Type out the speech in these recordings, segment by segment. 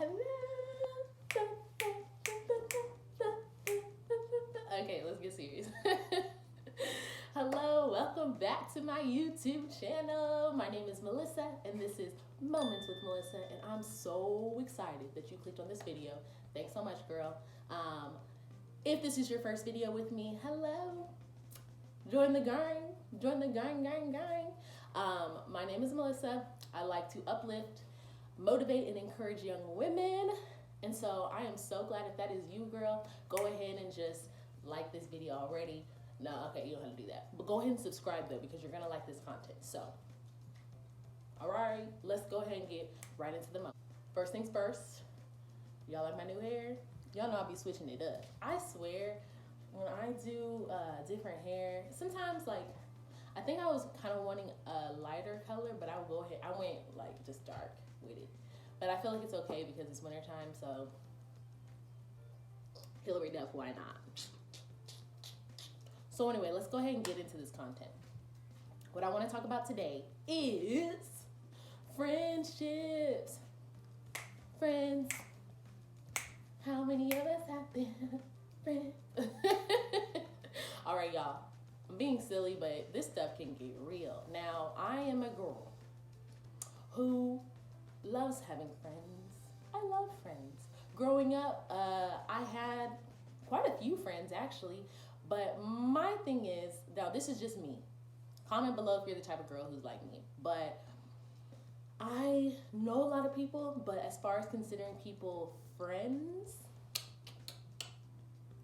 Hello. Okay, let's get serious. Hello, welcome back to my YouTube channel. My name is Melissa, and this is Moments with Melissa, and I'm so excited that you clicked on this video. Thanks so much, girl. If this is your first video with me, hello. Join the gang. Join the gang. My name is Melissa. I like to uplift, motivate, and encourage young women. And so I am so glad if that is you, girl. Go ahead and just like this video already. No, okay, you don't have to do that. But go ahead and subscribe though, because you're gonna like this content. So, all right, let's go ahead and get right into the moment. First things first, y'all like my new hair? Y'all know I'll be switching it up. I swear, when I do different hair, sometimes like, I think I was kind of wanting a lighter color, but I will go ahead. I went like just dark with it. But I feel like it's okay because it's wintertime, so Hillary Duff, why not? So anyway, let's go ahead and get into this content. What I want to talk about today is friendships. Friends. How many of us have been friends? All right, y'all. I'm being silly, but this stuff can get real. Now, I am a girl who loves having friends. I love friends. Growing up, I had quite a few friends actually, but my thing is, now this is just me. Comment below if you're the type of girl who's like me. But I know a lot of people, but as far as considering people friends,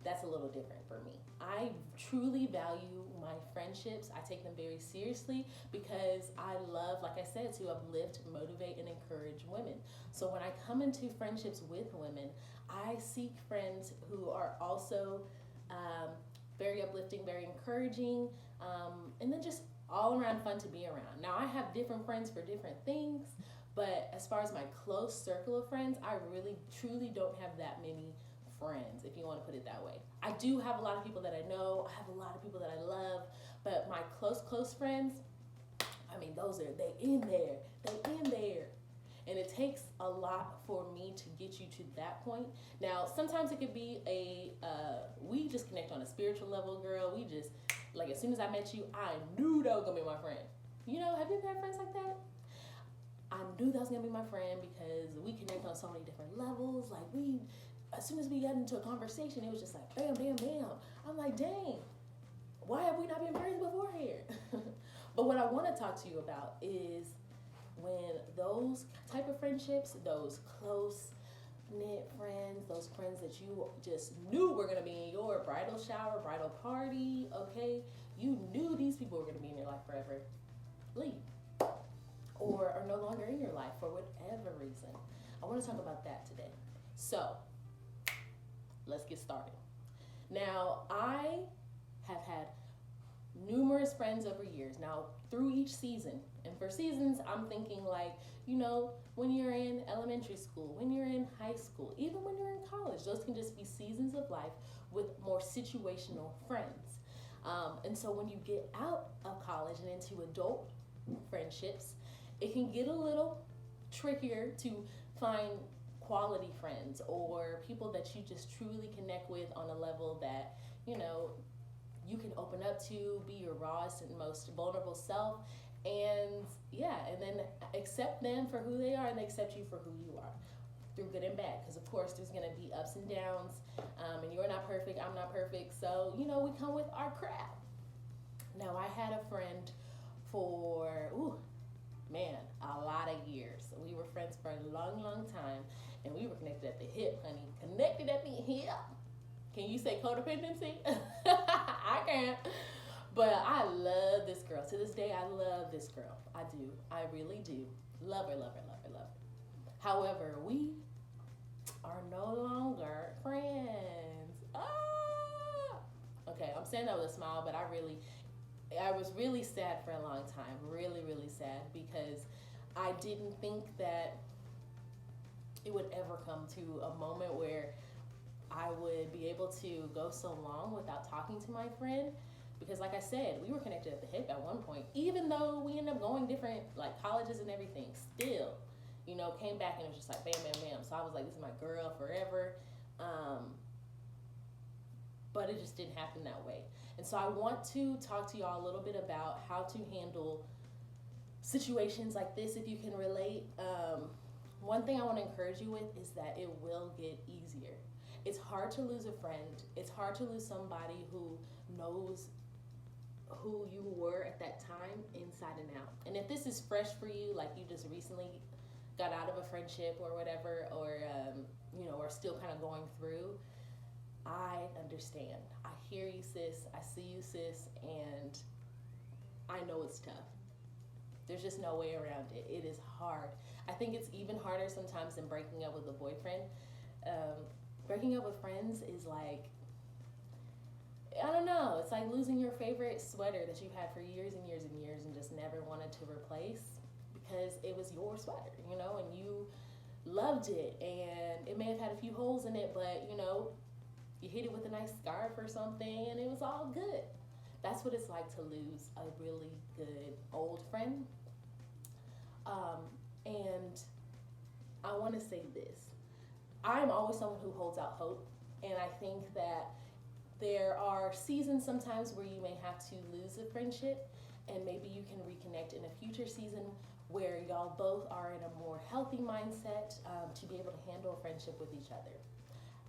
that's a little different for me. I truly value my friendships. I take them very seriously because I love, like I said, to uplift, motivate, and encourage women. So when I come into friendships with women, I seek friends who are also very uplifting, very encouraging, and then just all around fun to be around. Now, I have different friends for different things, but as far as my close circle of friends, I really, truly don't have that many friends, if you want to put it that way. I do have a lot of people that I know. I have a lot of people that I love, but my close friends, I mean, they in there. And it takes a lot for me to get you to that point. Now, sometimes it could be we just connect on a spiritual level, girl. We just, like, as soon as I met you, I knew that was gonna be my friend. You know, have you ever had friends like that? I knew that was gonna be my friend because we connect on so many different levels. Like, as soon as we got into a conversation, it was just like, bam, bam, bam. I'm like, dang, why have we not been friends before here? But what I wanna talk to you about is when those type of friendships, those close-knit friends, those friends that you just knew were gonna be in your bridal shower, bridal party, okay? You knew these people were gonna be in your life forever. Leave. Or are no longer in your life for whatever reason. I wanna talk about that today. So, let's get started. Now, I have had numerous friends over years. Now, through each season, and for seasons, I'm thinking like, you know, when you're in elementary school, when you're in high school, even when you're in college, those can just be seasons of life with more situational friends. And so when you get out of college and into adult friendships, it can get a little trickier to find quality friends or people that you just truly connect with on a level that, you know, you can open up to, be your rawest and most vulnerable self, and yeah, and then accept them for who they are and they accept you for who you are, through good and bad, because of course there's gonna be ups and downs, and you're not perfect, I'm not perfect, so you know, we come with our crap. Now, I had a friend for, a lot of years. We were friends for a long time, and we were connected at the hip, honey. Connected at the hip. Can you say codependency? I can't. But I love this girl. To this day, I love this girl. I do. I really do. Love her. However, we are no longer friends. Okay, I'm saying that with a smile, but I was really sad for a long time. Really sad, because I didn't think that it would ever come to a moment where I would be able to go so long without talking to my friend, because like I said, we were connected at the hip at one point, even though we ended up going different like colleges and everything. Still, You know, came back and it was just like bam, bam, bam. So I was like, this is my girl forever. But it just didn't happen that way. And so I want to talk to y'all a little bit about how to handle situations like this if you can relate. One thing I want to encourage you with is that it will get easier. It's hard to lose a friend. It's hard to lose somebody who knows who you were at that time inside and out. And if this is fresh for you, like you just recently got out of a friendship or whatever, or you know, are still kind of going through, I understand. I hear you, sis. I see you, sis. And I know it's tough. There's just no way around it. It is hard. I think it's even harder sometimes than breaking up with a boyfriend. Breaking up with friends is like, I don't know. It's like losing your favorite sweater that you've had for years and years and years and just never wanted to replace because it was your sweater, you know, and you loved it. And it may have had a few holes in it, but, you know, you hit it with a nice scarf or something and it was all good. That's what it's like to lose a really good old friend. And I want to say this. I'm always someone who holds out hope. And I think that there are seasons sometimes where you may have to lose a friendship and maybe you can reconnect in a future season where y'all both are in a more healthy mindset to be able to handle a friendship with each other.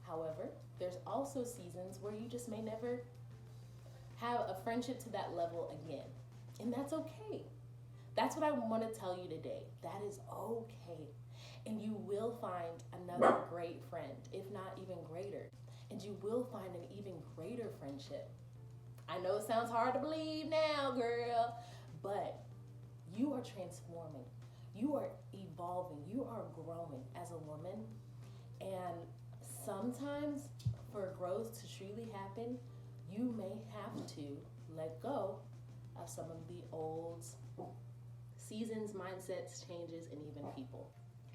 However, there's also seasons where you just may never have a friendship to that level again. And that's okay. That's what I want to tell you today. That is okay. And you will find another great friend, if not even greater. And you will find an even greater friendship. I know it sounds hard to believe now, girl, but you are transforming. You are evolving. You are growing as a woman. And sometimes for growth to truly happen, you may have to let go of some of the old seasons, mindsets, changes, and even people.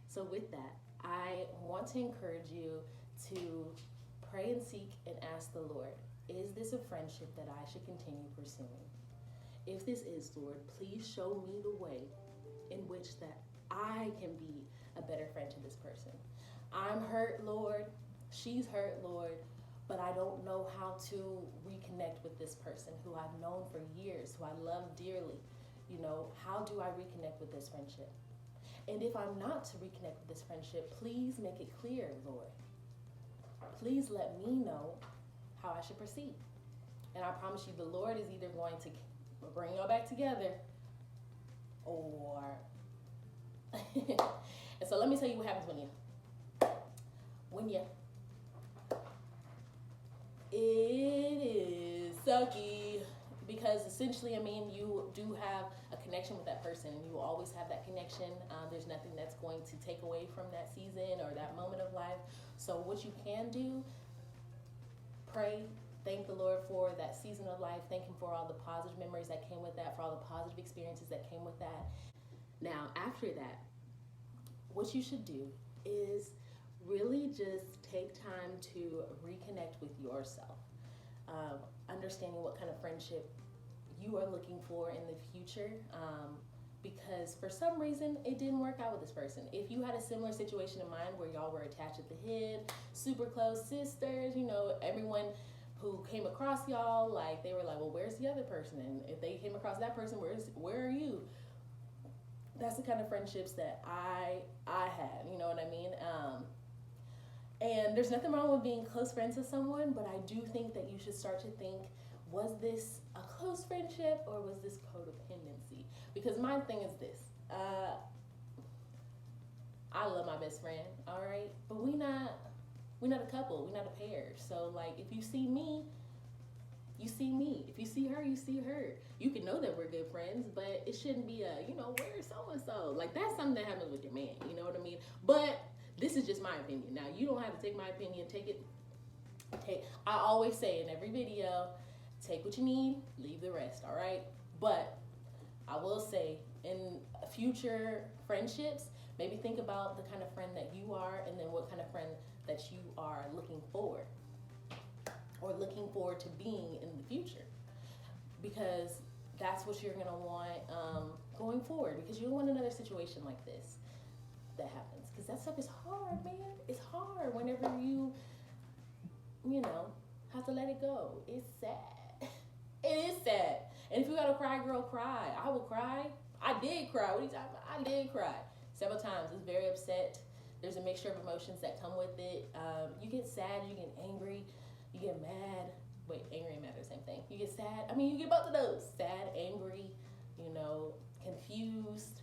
So with that, I want to encourage you to pray and seek and ask the Lord, is this a friendship that I should continue pursuing? If this is, Lord, please show me the way in which that I can be a better friend to this person. I'm hurt, Lord. She's hurt, Lord. But I don't know how to reconnect with this person who I've known for years, who I love dearly. You know, how do I reconnect with this friendship? And if I'm not to reconnect with this friendship, please make it clear, Lord. Please let me know how I should proceed. And I promise you, the Lord is either going to bring y'all back together or... And so let me tell you what happens when you... It is sucky because essentially, I mean, you do have a connection with that person and you will always have that connection. There's nothing that's going to take away from that season or that moment of life. So what you can do, pray, thank the Lord for that season of life. Thank Him for all the positive memories that came with that, for all the positive experiences that came with that. Now, after that, what you should do is really just take time to reconnect with yourself. Understanding what kind of friendship you are looking for in the future. Because for some reason, it didn't work out with this person. If you had a similar situation in mind where y'all were attached at the hip, super close sisters, you know, everyone who came across y'all, like, they were like, well, where's the other person? And if they came across that person, where are you? That's the kind of friendships that I had, you know what I mean? And there's nothing wrong with being close friends with someone, but I do think that you should start to think, was this a close friendship or was this codependency? Because my thing is this, I love my best friend, all right? But we're not a couple, we're not a pair. So like, if you see me, you see me. If you see her, you see her. You can know that we're good friends, but it shouldn't be a, you know, where's so-and-so? Like, that's something that happens with your man, you know what I mean? But this is just my opinion. Now, you don't have to take my opinion, I always say in every video, take what you need, leave the rest, all right? But I will say, in future friendships, maybe think about the kind of friend that you are and then what kind of friend that you are looking forward to being in the future. Because that's what you're gonna want going forward, because you don't want another situation like this. that happens, because that stuff is hard, man. It's hard whenever you know, have to let it go. It's sad. It is sad. And if you gotta cry, girl, cry. I will cry. I did cry. What are you talking about? I did cry several times. It's very upset. There's a mixture of emotions that come with it. You get sad, you get angry, you get mad. Wait, angry and mad are the same thing. You get sad. I mean, you get both of those. Sad, angry, you know, confused,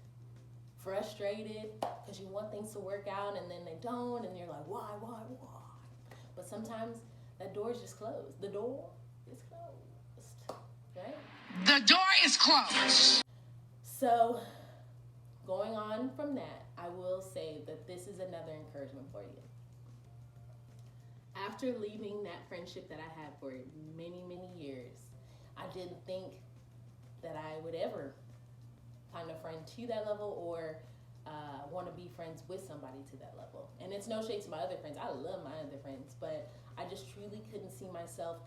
frustrated, because you want things to work out and then they don't, and you're like, why? But sometimes that door is just closed. The door is closed, right? The door is closed. So, going on from that, I will say that this is another encouragement for you. After leaving that friendship that I had for many, many years, I didn't think that I would ever find a friend to that level or want to be friends with somebody to that level. And it's no shade to my other friends. I love my other friends, but I just truly couldn't see myself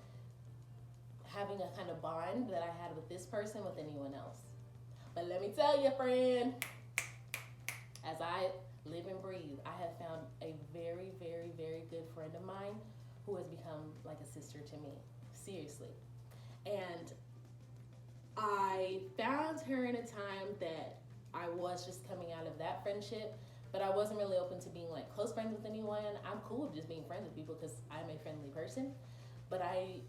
having a kind of bond that I had with this person with anyone else. But let me tell you, friend, as I live and breathe, I have found a very, very, very good friend of mine who has become like a sister to me. Seriously. And I found her in a time that I was just coming out of that friendship, but I wasn't really open to being like close friends with anyone. I'm cool with just being friends with people because I'm a friendly person. But I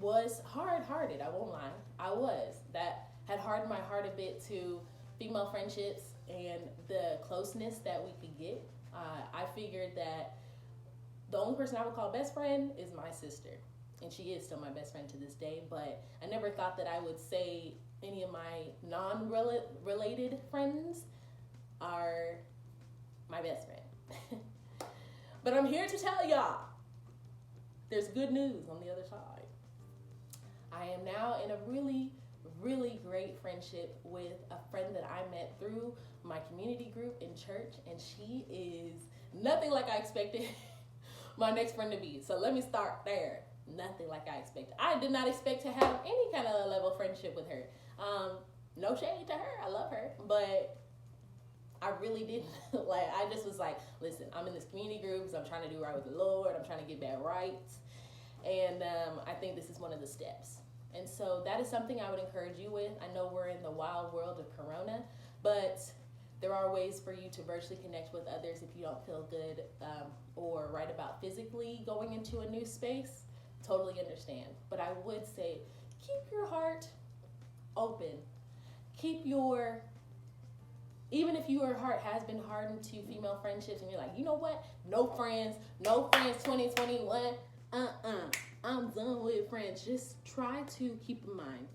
was hard-hearted, I won't lie. I was. That had hardened my heart a bit to female friendships and the closeness that we could get. I figured that the only person I would call best friend is my sister. And she is still my best friend to this day, but I never thought that I would say any of my non-related friends are my best friend. But I'm here to tell y'all, there's good news on the other side. I am now in a really, really great friendship with a friend that I met through my community group in church, and she is nothing like I expected my next friend to be. So let me start there. Nothing like I expected. I did not expect to have any kind of level of friendship with her. No shade to her. I love her. But I really didn't. Like, I just was like, listen, I'm in this community group, so I'm trying to do right with the Lord. I'm trying to get back right. And I think this is one of the steps. And so that is something I would encourage you with. I know we're in the wild world of Corona, but there are ways for you to virtually connect with others if you don't feel good or right about physically going into a new space. Totally understand. But I would say keep your heart open. Even if your heart has been hardened to female friendships and you're like, you know what? No friends 2021. I'm done with friends. Just try to keep in mind,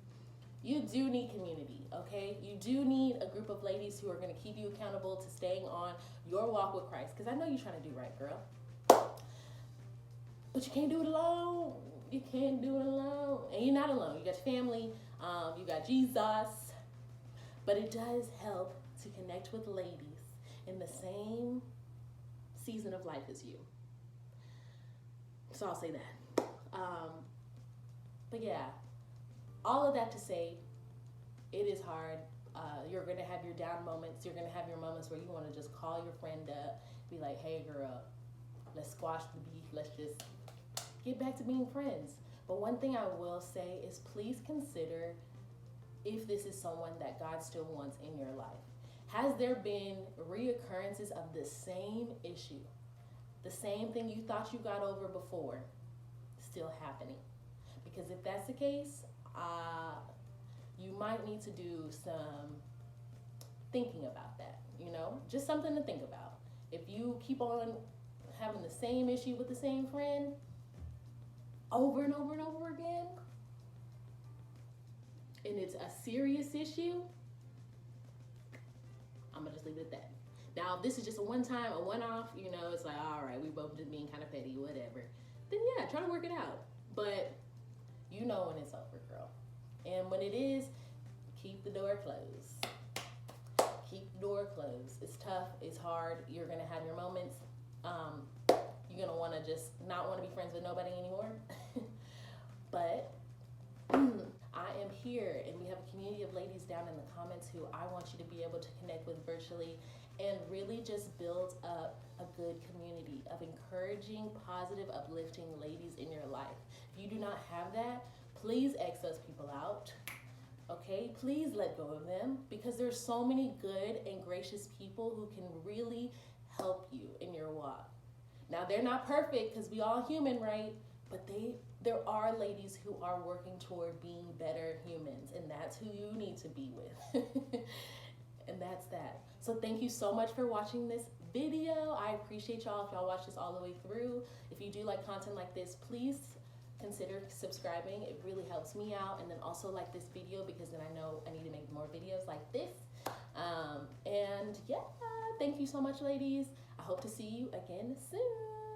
you do need community, okay? You do need a group of ladies who are going to keep you accountable to staying on your walk with Christ. Because I know you're trying to do right, girl. But you can't do it alone. You can't do it alone. And you're not alone. You got your family. You got Jesus. But it does help to connect with ladies in the same season of life as you. So I'll say that. But yeah, all of that to say, it is hard. You're going to have your down moments. You're going to have your moments where you want to just call your friend up, be like, hey, girl, let's squash the beef. Let's just get back to being friends. But one thing I will say is please consider if this is someone that God still wants in your life. Has there been reoccurrences of the same issue? The same thing you thought you got over before still happening? Because if that's the case, you might need to do some thinking about that, you know? Just something to think about. If you keep on having the same issue with the same friend over and over and over again, and it's a serious issue, I'm gonna just leave it at that. Now, if this is just a one-time, a one-off, you know, it's like, all right, we both just being kind of petty, whatever, then yeah, try to work it out. But you know when it's over, girl. And when it is, keep the door closed. Keep the door closed. It's tough, it's hard, you're gonna have your moments. You're gonna wanna just not wanna be friends with nobody anymore. But I am here, and we have a community of ladies down in the comments who I want you to be able to connect with virtually and really just build up a good community of encouraging, positive, uplifting ladies in your life. If you do not have that, please X those people out. Okay, please let go of them, because there's so many good and gracious people who can really help you in your walk. Now, they're not perfect, because we all human, right? But there are ladies who are working toward being better humans, and that's who you need to be with. And that's that. So thank you so much for watching this video. I appreciate y'all if y'all watch this all the way through. If you do like content like this, please consider subscribing. It really helps me out. And then also like this video, because then I know I need to make more videos like this. And yeah, thank you so much, ladies. I hope to see you again soon.